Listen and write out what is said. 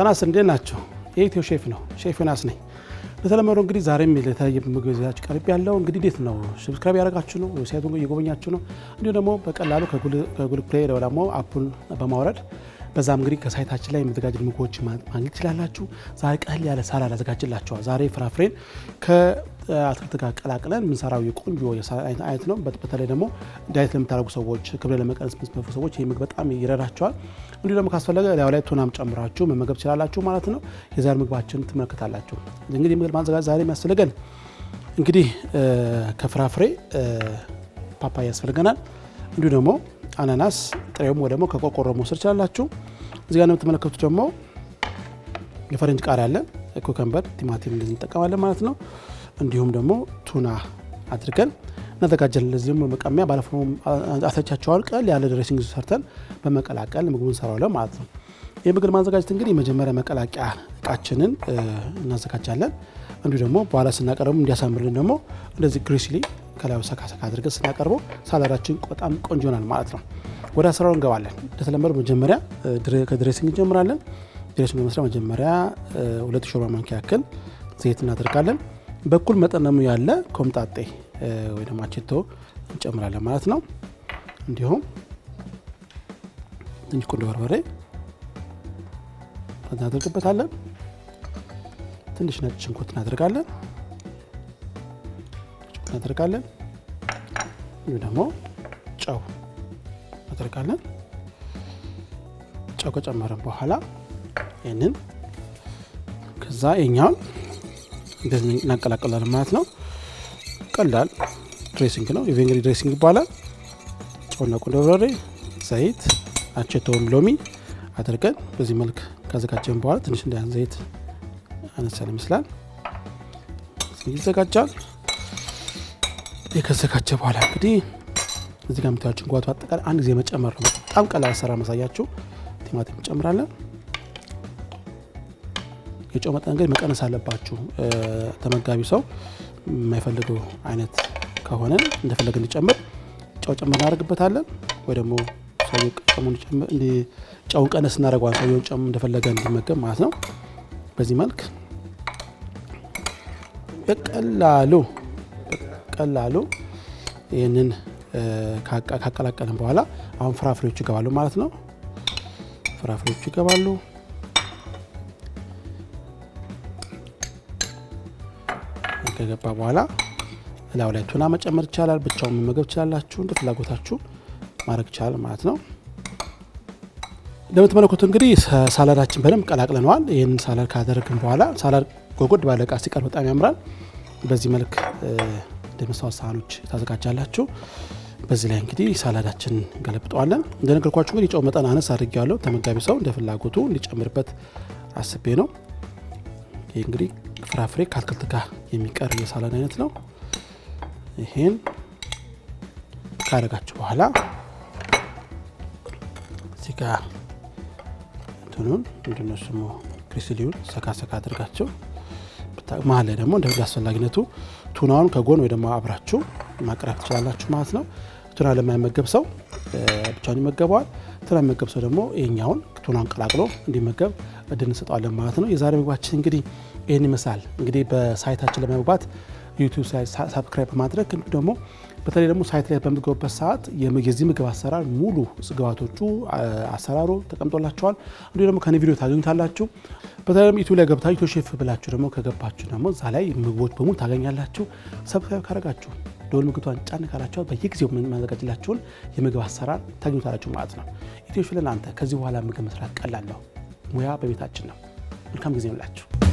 ጣናስ እንዴት ናችሁ? የኢትዮ ሼፍ ነው። ሼፍ ዮናስ ነኝ። በተለመደው እንግዲህ ዛሬም ለተለየ ምግብ ይዛችሁ ቀርብ ያለው እንግዲህ እንዴት ነው? ሰብስክራይብ ያደረጋችሁ ነው? ዌብሳይቱን እየጎበኛችሁ ነው? እንዲሁ ደግሞ በቀላሉ ከጉግል ፕሌይ ደግሞ አፑን በማውረድ በዛም እንግዲህ ከሳይታችን ላይ የሚዘጋጁ ምግቦች ማግኘት ይችላላችሁ። ዛሬ ቀለል ያለ ሳላድ አዘጋጅላችኋል። ዛሬ ፍራፍሬን ከአትክልት ጋር ቀላቅለን የምንሰራው የቆንጆ የሳላድ አይነት ነው። በተለይ ደግሞ ዳይት ለምታደርጉ ሰዎች፣ ክብደት ለመቀነስ የምትፈልጉ ሰዎች ይህ ምግብ በጣም ይረዳቸዋል። እንዲሁ ደግሞ ካስፈለገ ላዩ ላይ ቱናም ጨምራችሁ መመገብ ትችላላችሁ ማለት ነው። የዛሬ ምግባችን ትመለከታላችሁ። እንግዲህ ምግብ ማዘጋጀት ዛሬ የሚያስፈልገን እንግዲህ ከፍራፍሬ ፓፓያ ያስፈልገናል። እንዲሁ ደግሞ አናናስ ጥሬውም ወይ ደግሞ ከቆቆሮ መውሰድ ትችላላችሁ። እዚህ ጋር የምትመለከቱት ደግሞ የፈረንጅ ቃሪያ አለ፣ ኩከምበር፣ ቲማቲም እንደዚህ እንጠቀማለን ማለት ነው። እንዲሁም ደግሞ ቱና አድርገን እናዘጋጃለን። ለዚህ ደግሞ መቀመያ ባለፈው አሳይቻችኋል። ቀለል ያለ ድሬሲንግ ሰርተን በመቀላቀል ምግቡን እንሰራዋለን ማለት ነው። ይህ ምግብ ማዘጋጀት እንግዲህ መጀመሪያ መቀላቂያ እቃችንን እናዘጋጃለን። እንዲሁ ደግሞ በኋላ ስናቀርቡ እንዲያሳምርልን ደግሞ እንደዚህ ግሪስሊ ከላዩ ሰካሰካ አድርገን ስናቀርበው ሳላዳችን በጣም ቆንጆ ይሆናል ማለት ነው። ወደ አሰራሩ እንገባለን። እንደተለመደው መጀመሪያ ከድሬሲንግ እንጀምራለን። ድሬሲንግ ለመስራት መጀመሪያ 2 ሾርባ ማንኪያ ያክል ዘይት እናደርጋለን። በኩል መጠን ደግሞ ያለ ኮምጣጤ ወይ ደግሞ አቼቶ እንጨምራለን ማለት ነው። እንዲሁም ትንሽ ቁንዶ በርበሬ እናደርግበታለን። ትንሽ ነጭ ሽንኩርት እናደርጋለን። ይህ ደግሞ ጨው እናደርጋለን። ጨው ከጨመረን በኋላ ይህንን ከዛ የኛውን እንደዚህ እናቀላቅላለን ማለት ነው። ቀላል ድሬሲንግ ነው። የቬንገሪ ድሬሲንግ ይባላል። ጨውና ቁንዶ በርበሬ፣ ዘይት፣ አቼቶ ወይም ሎሚ አድርገን በዚህ መልክ ካዘጋጀን በኋላ ትንሽ እንዳያን ዘይት አነሳል ይመስላል ይዘጋጃል። ከዘጋጀ በኋላ እንግዲህ እዚህ ጋር የምታዩት ጓቱ አጠቃላይ አንድ ጊዜ መጨመር ነው። በጣም ቀላል አሰራር ማሳያችሁ። ቲማቲም እንጨምራለን። የጨው መጠን እንግዲህ መቀነስ አለባችሁ። ተመጋቢ ሰው የማይፈልገው አይነት ከሆነ እንደፈለገ እንዲጨምር ጨው ጨምር እናደርግበታለን። ወይ ደግሞ ጨውን ቀነስ እናደርገዋለን። ሰውየውን ጨው እንደፈለገ እንዲመገብ ማለት ነው። በዚህ መልክ በቀላሉ ይህንን ካቀላቀልን በኋላ አሁን ፍራፍሬዎቹ ይገባሉ ማለት ነው። ፍራፍሬዎቹ ይገባሉ። ከገባ በኋላ ላዩ ላይ ቱና መጨመር ይቻላል። ብቻውን መመገብ ትችላላችሁ። እንደ ፍላጎታችሁ ማድረግ ይቻላል ማለት ነው። እንደምትመለከቱት እንግዲህ ሳላዳችን በደንብ ቀላቅለነዋል። ይህንን ሳላድ ካደረግን በኋላ ሳላድ ጎድጎድ ባለ ዕቃ ሲቀርብ በጣም ያምራል። በዚህ መልክ እንደመስዋዕት ሳህኖች ታዘጋጃላችሁ። በዚህ ላይ እንግዲህ ሳላዳችን እንገለብጠዋለን። እንደነገርኳችሁ እንግዲህ ጨው መጠን አነስ አድርጌዋለሁ። ተመጋቢ ሰው እንደ ፍላጎቱ እንዲጨምርበት አስቤ ነው። ይህ እንግዲህ ፍራፍሬ ከአትክልት ጋር የሚቀርብ የሳላድ አይነት ነው። ይሄን ካረጋችሁ በኋላ እዚህ ጋር እንትኑን እንደነሱም ክሪስሊውን ሰካሰካ አድርጋችሁ መሀል ላይ ደግሞ እንደ አስፈላጊነቱ ቱናውን ከጎን ወይ ደግሞ አብራችሁ ማቅረብ ትችላላችሁ ማለት ነው። ቱና ለማይመገብ ሰው ብቻውን ይመገበዋል። ቱና የሚመገብ ሰው ደግሞ ይሄኛውን ቱናውን ቀላቅሎ እንዲመገብ እድል እንሰጠዋለን ማለት ነው። የዛሬ ምግባችን እንግዲህ ይህን ይመስላል። እንግዲህ በሳይታችን ለመግባት ዩቲዩብ ሳብስክራይብ በማድረግ እንዲሁ ደግሞ በተለይ ደግሞ ሳይት ላይ በምትገቡበት ሰዓት የዚህ ምግብ አሰራር ሙሉ ግብአቶቹ አሰራሩ ተቀምጦላችኋል። እንዲሁ ደግሞ ከኔ ቪዲዮ ታገኙታላችሁ። በተለይ ደግሞ ዩቲዩብ ላይ ገብታችሁ ኢትዮሼፍ ብላችሁ ደግሞ ከገባችሁ ደግሞ እዛ ላይ ምግቦች በሙሉ ታገኛላችሁ። ሰብስክራይብ ካረጋችሁ ደወል ምልክቱን ጫን ካላችሁ በየጊዜው ማዘጋጅላችሁን የምግብ አሰራር ታገኙታላችሁ ማለት ነው። ኢትዮሼፍ ለእናንተ ከዚህ በኋላ ምግብ መስራት ቀላል ነው። ሙያ በቤታችን ነው። መልካም ጊዜ ይሁንላችሁ።